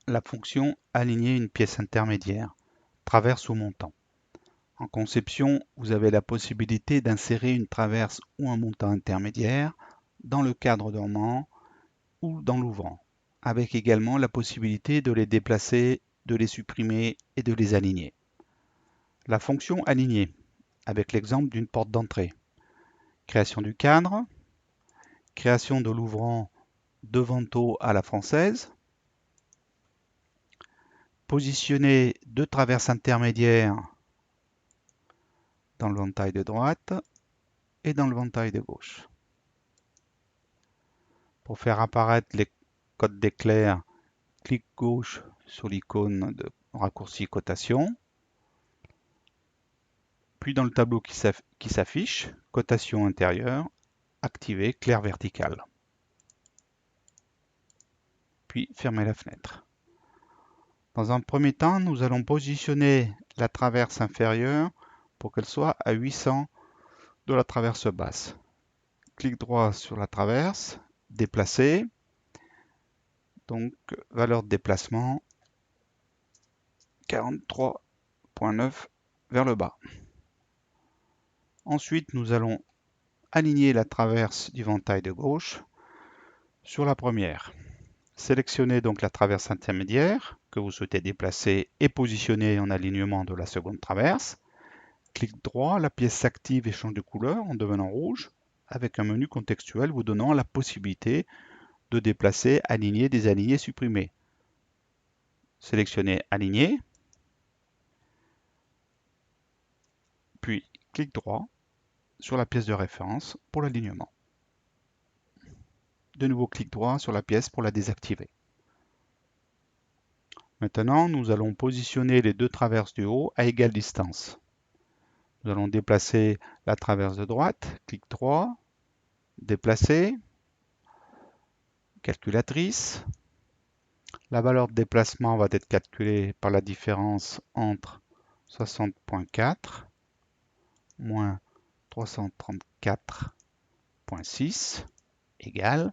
La fonction aligner une pièce intermédiaire, traverse ou montant. En conception, vous avez la possibilité d'insérer une traverse ou un montant intermédiaire dans le cadre dormant ou dans l'ouvrant, avec également la possibilité de les déplacer, de les supprimer et de les aligner. La fonction aligner, avec l'exemple d'une porte d'entrée. Création du cadre, création de l'ouvrant de vantaux à la française, positionner deux traverses intermédiaires dans le ventail de droite et dans le ventail de gauche. Pour faire apparaître les codes d'éclair, clic gauche sur l'icône de raccourci cotation, puis dans le tableau qui s'affiche, cotation intérieure, activer clair vertical. Puis fermer la fenêtre. Dans un premier temps, nous allons positionner la traverse inférieure pour qu'elle soit à 800 de la traverse basse. Clic droit sur la traverse, déplacer. Donc, valeur de déplacement 43,9 vers le bas. Ensuite, nous allons aligner la traverse du ventail de gauche sur la première. Sélectionnez donc la traverse intermédiaire que vous souhaitez déplacer et positionner en alignement de la seconde traverse. Clic droit, la pièce s'active et change de couleur en devenant rouge, avec un menu contextuel vous donnant la possibilité de déplacer, aligner, désaligner, supprimer. Sélectionnez Aligner, puis clic droit sur la pièce de référence pour l'alignement. De nouveau clic droit sur la pièce pour la désactiver. Maintenant, nous allons positionner les deux traverses du haut à égale distance. Nous allons déplacer la traverse de droite, clic droit, déplacer, calculatrice. La valeur de déplacement va être calculée par la différence entre 60,4 moins 334,6 égale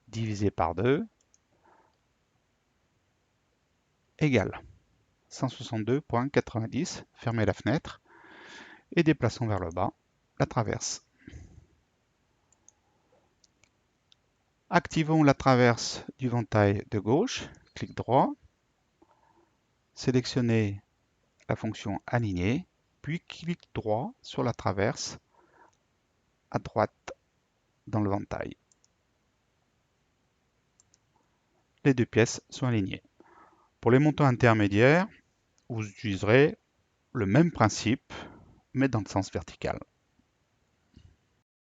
divisé par 2 égale 162,90. Fermez la fenêtre et déplaçons vers le bas la traverse. Activons la traverse du ventail de gauche, clic droit, sélectionnez la fonction Aligner, puis clic droit sur la traverse à droite dans le ventail. Les deux pièces sont alignées. Pour les montants intermédiaires, vous utiliserez le même principe, mais dans le sens vertical.